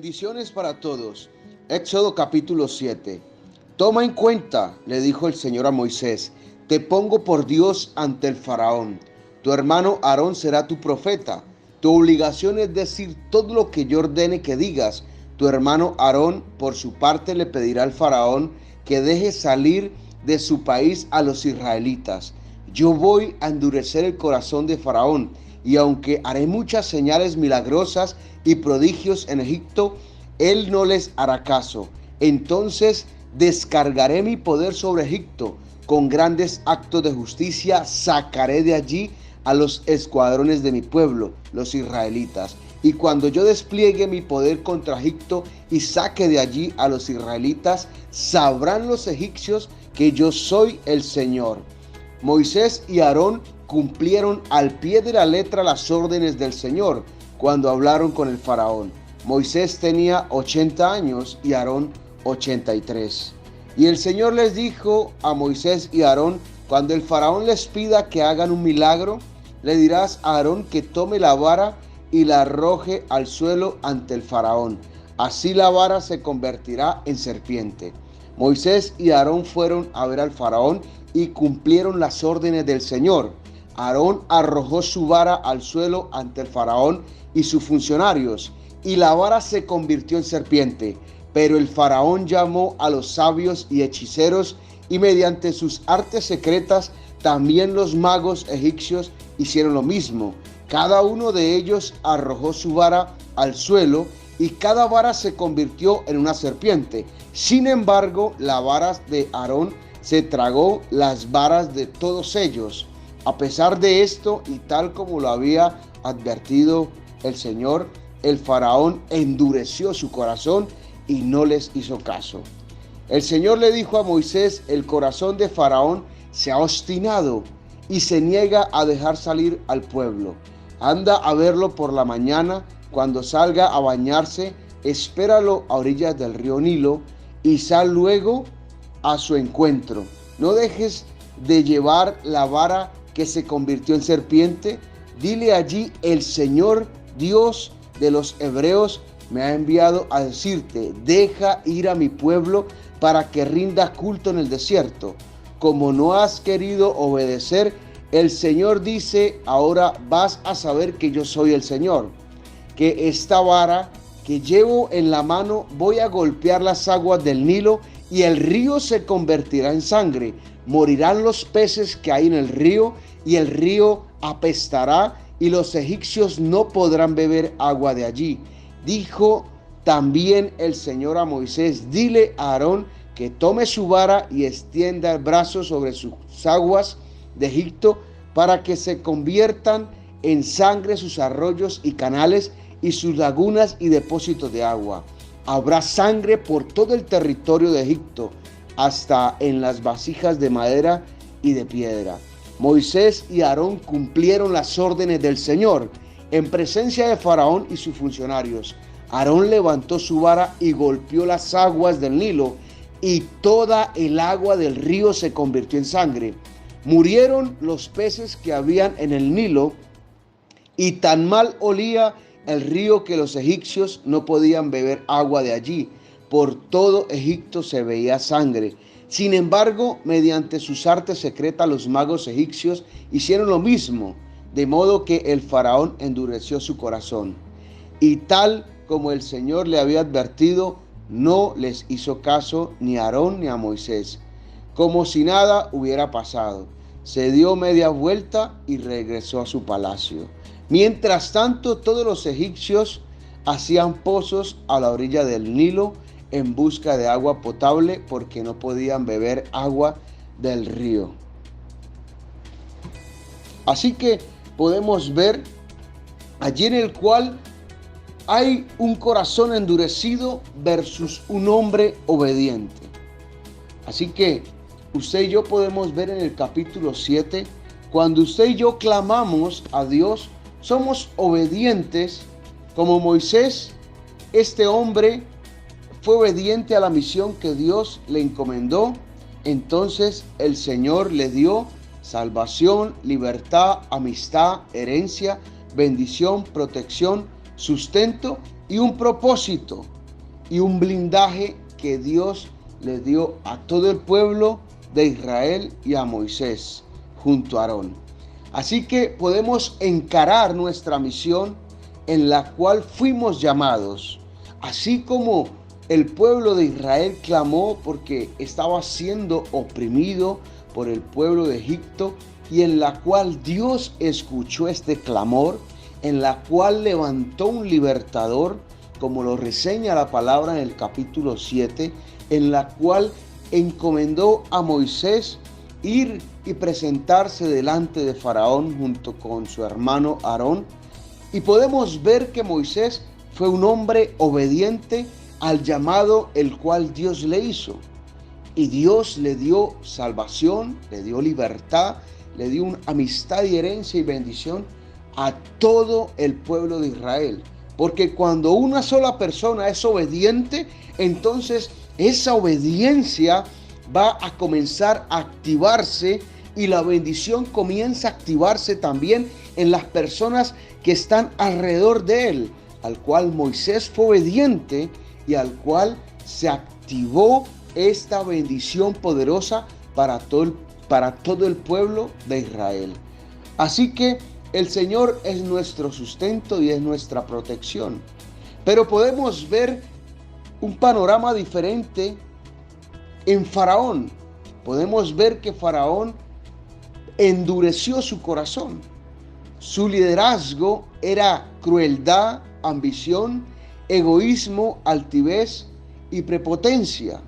Bendiciones para todos. Éxodo capítulo 7. Toma en cuenta, le dijo el Señor a Moisés, te pongo por Dios ante el faraón. Tu hermano Aarón será tu profeta. Tu obligación es decir todo lo que yo ordene que digas. Tu hermano Aarón, por su parte, le pedirá al faraón que deje salir de su país a los israelitas. Yo voy a endurecer el corazón de faraón, y aunque haré muchas señales milagrosas y prodigios en Egipto, él no les hará caso. Entonces descargaré mi poder sobre Egipto. Con grandes actos de justicia sacaré de allí a los escuadrones de mi pueblo, los israelitas. Y cuando yo despliegue mi poder contra Egipto y saque de allí a los israelitas, sabrán los egipcios que yo soy el Señor. Moisés y Aarón cumplieron al pie de la letra las órdenes del Señor cuando hablaron con el faraón. Moisés tenía 80 años y Aarón 83. Y el Señor les dijo a Moisés y Aarón, cuando el faraón les pida que hagan un milagro, le dirás a Aarón que tome la vara y la arroje al suelo ante el faraón. Así la vara se convertirá en serpiente. Moisés y Aarón fueron a ver al faraón y cumplieron las órdenes del Señor. Aarón arrojó su vara al suelo ante el faraón y sus funcionarios, y la vara se convirtió en serpiente. Pero el faraón llamó a los sabios y hechiceros, y mediante sus artes secretas también los magos egipcios hicieron lo mismo. Cada uno de ellos arrojó su vara al suelo, y cada vara se convirtió en una serpiente. Sin embargo, la vara de Aarón se tragó las varas de todos ellos. A pesar de esto, y tal como lo había advertido el Señor, el faraón endureció su corazón y no les hizo caso. El Señor le dijo a Moisés, el corazón de faraón se ha obstinado y se niega a dejar salir al pueblo. Anda a verlo por la mañana, cuando salga a bañarse, espéralo a orillas del río Nilo y sal luego a su encuentro. No dejes de llevar la vara que se convirtió en serpiente. Dile allí, el Señor Dios de los hebreos me ha enviado a decirte, deja ir a mi pueblo para que rinda culto en el desierto. Como no has querido obedecer, el Señor dice, ahora vas a saber que yo soy el Señor, que esta vara que llevo en la mano voy a golpear las aguas del Nilo y el río se convertirá en sangre. Morirán los peces que hay en el río y el río apestará y los egipcios no podrán beber agua de allí. Dijo también el Señor a Moisés, dile a Aarón que tome su vara y extienda el brazo sobre sus aguas de Egipto para que se conviertan en sangre sus arroyos y canales y sus lagunas y depósitos de agua. Habrá sangre por todo el territorio de Egipto, hasta en las vasijas de madera y de piedra. Moisés y Aarón cumplieron las órdenes del Señor en presencia de Faraón y sus funcionarios. Aarón levantó su vara y golpeó las aguas del Nilo, y toda el agua del río se convirtió en sangre. Murieron los peces que habían en el Nilo, y tan mal olía el río que los egipcios no podían beber agua de allí. Por todo Egipto se veía sangre. Sin embargo, mediante sus artes secretas, los magos egipcios hicieron lo mismo, de modo que el faraón endureció su corazón. Y tal como el Señor le había advertido, no les hizo caso ni a Aarón ni a Moisés, como si nada hubiera pasado. Se dio media vuelta y regresó a su palacio. Mientras tanto, todos los egipcios hacían pozos a la orilla del Nilo en busca de agua potable, porque no podían beber agua del río. Así que podemos ver allí en el cual hay un corazón endurecido versus un hombre obediente. Así que usted y yo podemos ver en el capítulo 7, cuando usted y yo clamamos a Dios, somos obedientes como Moisés. Este hombre fue obediente a la misión que Dios le encomendó. Entonces el Señor le dio salvación, libertad, amistad, herencia, bendición, protección, sustento y un propósito y un blindaje que Dios le dio a todo el pueblo de Israel y a Moisés junto a Aarón. Así que podemos encarar nuestra misión en la cual fuimos llamados, así como el pueblo de Israel clamó porque estaba siendo oprimido por el pueblo de Egipto, y en la cual Dios escuchó este clamor, en la cual levantó un libertador, como lo reseña la palabra en el capítulo 7, en la cual encomendó a Moisés ir y presentarse delante de Faraón junto con su hermano Aarón. Y podemos ver que Moisés fue un hombre obediente al llamado el cual Dios le hizo. Y Dios le dio salvación, le dio libertad, le dio una amistad y herencia y bendición a todo el pueblo de Israel. Porque cuando una sola persona es obediente, entonces esa obediencia va a comenzar a activarse, y la bendición comienza a activarse también en las personas que están alrededor de él, al cual Moisés fue obediente y al cual se activó esta bendición poderosa para todo el pueblo de Israel. Así que el Señor es nuestro sustento y es nuestra protección. Pero podemos ver un panorama diferente en Faraón. Podemos ver que Faraón endureció su corazón. Su liderazgo era crueldad, ambición, egoísmo, altivez y prepotencia.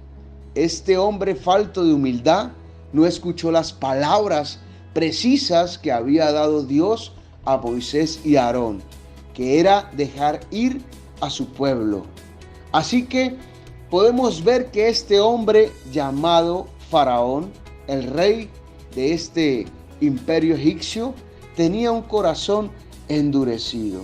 Este hombre falto de humildad no escuchó las palabras precisas que había dado Dios a Moisés y a Aarón, que era dejar ir a su pueblo. Así que podemos ver que este hombre llamado Faraón, el rey de este imperio egipcio, tenía un corazón endurecido.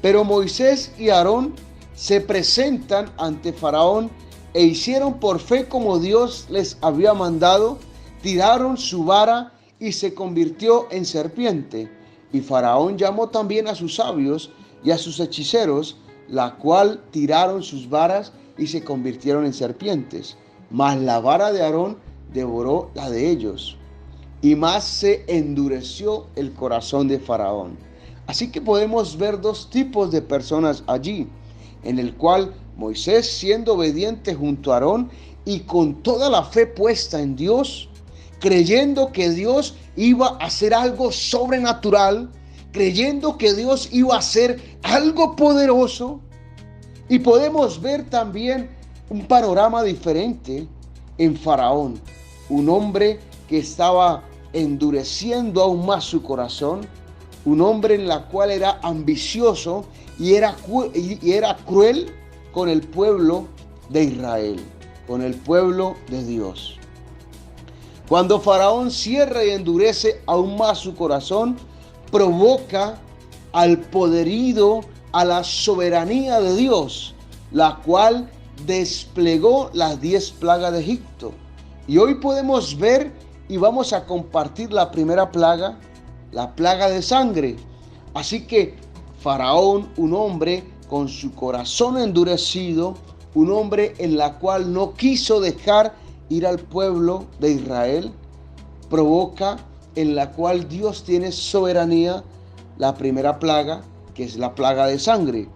Pero Moisés y Aarón se presentan ante Faraón e hicieron por fe como Dios les había mandado. Tiraron su vara y se convirtió en serpiente. Y Faraón llamó también a sus sabios y a sus hechiceros, la cual tiraron sus varas y se convirtieron en serpientes. Mas la vara de Aarón devoró la de ellos. Y más se endureció el corazón de Faraón. Así que podemos ver dos tipos de personas allí, en el cual Moisés, siendo obediente junto a Aarón y con toda la fe puesta en Dios, creyendo que Dios iba a hacer algo sobrenatural, creyendo que Dios iba a hacer algo poderoso. Y podemos ver también un panorama diferente en Faraón, un hombre que estaba endureciendo aún más su corazón, un hombre en la cual era ambicioso y era cruel con el pueblo de Israel, con el pueblo de Dios. Cuando Faraón cierra y endurece aún más su corazón, provoca al poderío, a la soberanía de Dios, la cual desplegó las 10 plagas de Egipto. Y hoy podemos ver y vamos a compartir la primera plaga, la plaga de sangre. Así que Faraón, un hombre con su corazón endurecido, un hombre en la cual no quiso dejar ir al pueblo de Israel, provoca en la cual Dios tiene soberanía la primera plaga, que es la plaga de sangre.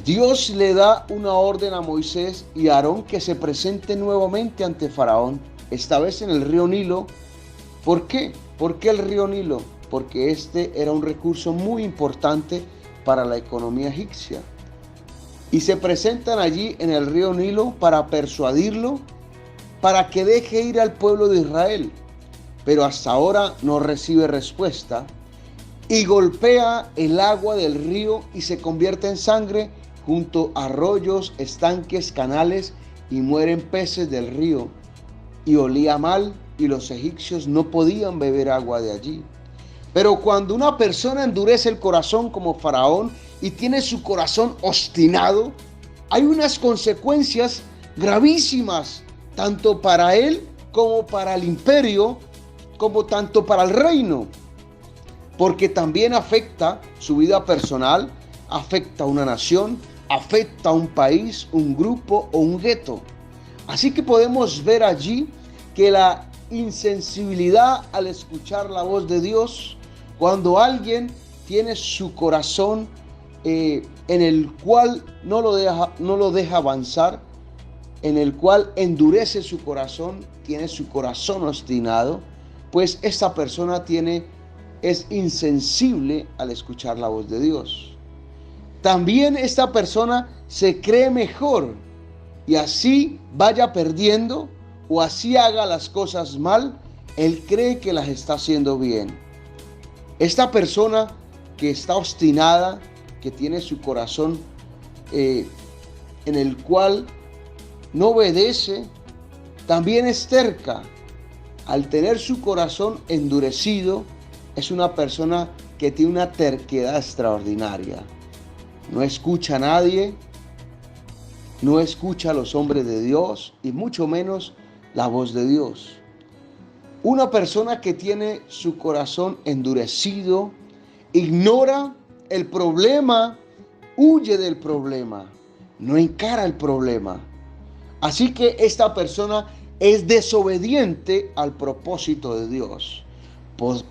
Dios le da una orden a Moisés y a Aarón que se presenten nuevamente ante Faraón, esta vez en el río Nilo. ¿Por qué? ¿Por qué el río Nilo? Porque este era un recurso muy importante para la economía egipcia. Y se presentan allí en el río Nilo para persuadirlo para que deje ir al pueblo de Israel. Pero hasta ahora no recibe respuesta y golpea el agua del río y se convierte en sangre junto a arroyos, estanques, canales, y mueren peces del río. Y olía mal y los egipcios no podían beber agua de allí. Pero cuando una persona endurece el corazón como Faraón y tiene su corazón obstinado, hay unas consecuencias gravísimas, tanto para él como para el imperio, como tanto para el reino, porque también afecta su vida personal, afecta a una nación, afecta a un país, un grupo o un gueto. Así que podemos ver allí que la insensibilidad al escuchar la voz de Dios, cuando alguien tiene su corazón en el cual no lo deja avanzar, en el cual endurece su corazón, tiene su corazón obstinado, pues esta persona es insensible al escuchar la voz de Dios. También esta persona se cree mejor y así vaya perdiendo o así haga las cosas mal, él cree que las está haciendo bien. Esta persona que está obstinada, que tiene su corazón en el cual no obedece, también es terca. Al tener su corazón endurecido, es una persona que tiene una terquedad extraordinaria. No escucha a nadie, no escucha a los hombres de Dios y mucho menos la voz de Dios. Una persona que tiene su corazón endurecido, ignora el problema, huye del problema, no encara el problema. Así que esta persona es desobediente al propósito de Dios.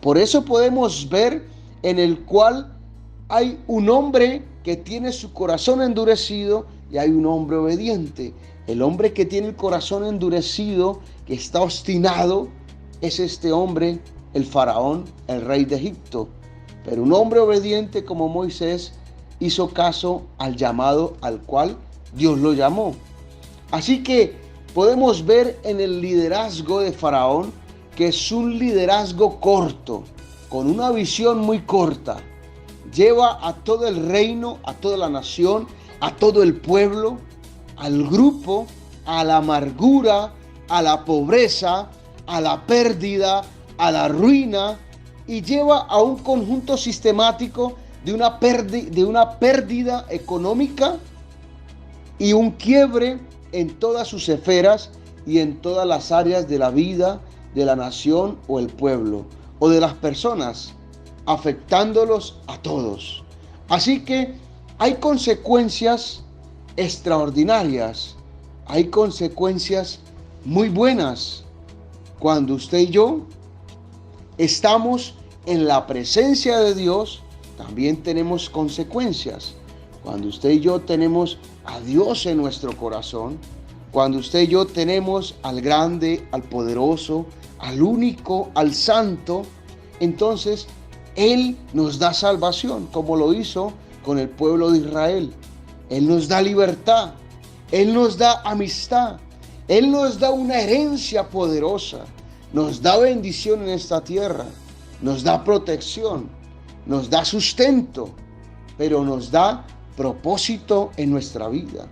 Por eso podemos ver en el cual hay un hombre que tiene su corazón endurecido y hay un hombre obediente. El hombre que tiene el corazón endurecido, que está obstinado, es este hombre, el faraón, el rey de Egipto. Pero un hombre obediente como Moisés hizo caso al llamado al cual Dios lo llamó. Así que podemos ver en el liderazgo de Faraón que es un liderazgo corto, con una visión muy corta. Lleva a todo el reino, a toda la nación, a todo el pueblo, al grupo, a la amargura, a la pobreza, a la pérdida, a la ruina, y lleva a un conjunto sistemático de una pérdida económica y un quiebre en todas sus esferas y en todas las áreas de la vida de la nación o el pueblo o de las personas, afectándolos a todos. Así que hay consecuencias extraordinarias, hay consecuencias muy buenas cuando usted y yo estamos en la presencia de Dios. También tenemos consecuencias. Cuando usted y yo tenemos a Dios en nuestro corazón, cuando usted y yo tenemos al grande, al poderoso, al único, al santo, entonces Él nos da salvación, como lo hizo con el pueblo de Israel. Él nos da libertad, Él nos da amistad, Él nos da una herencia poderosa, nos da bendición en esta tierra, nos da protección, nos da sustento, pero nos da propósito en nuestra vida.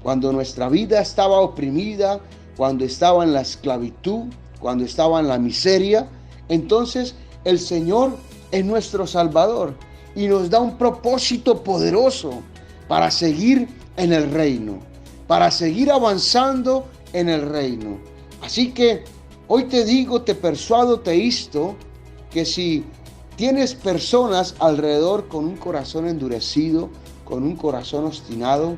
Cuando nuestra vida estaba oprimida, cuando estaba en la esclavitud, cuando estaba en la miseria, entonces el Señor es nuestro Salvador y nos da un propósito poderoso para seguir en el reino, para seguir avanzando en el reino. Así que hoy te digo, te persuado, te insto, que si tienes personas alrededor con un corazón endurecido, con un corazón obstinado,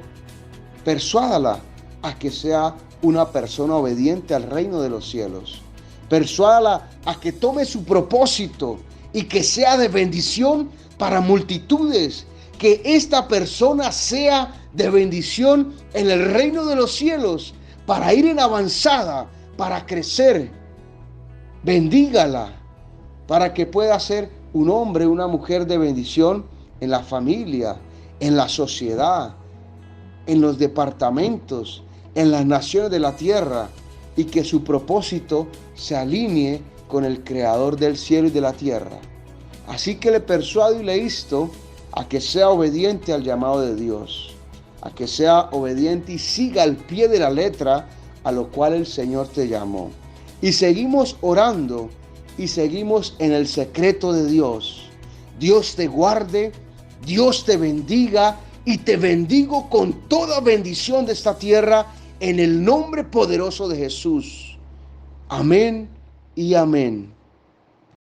persuádala a que sea una persona obediente al reino de los cielos. Persuádala a que tome su propósito y que sea de bendición para multitudes. Que esta persona sea de bendición en el reino de los cielos para ir en avanzada, para crecer. Bendígala para que pueda ser un hombre, una mujer de bendición en la familia, en la sociedad, en los departamentos, en las naciones de la tierra, y que su propósito se alinee con el Creador del cielo y de la tierra. Así que le persuado y le insto a que sea obediente al llamado de Dios, a que sea obediente y siga al pie de la letra a lo cual el Señor te llamó. Y seguimos orando y seguimos en el secreto de Dios. Dios te guarde, Dios te bendiga y te bendigo con toda bendición de esta tierra en el nombre poderoso de Jesús. Amén y amén.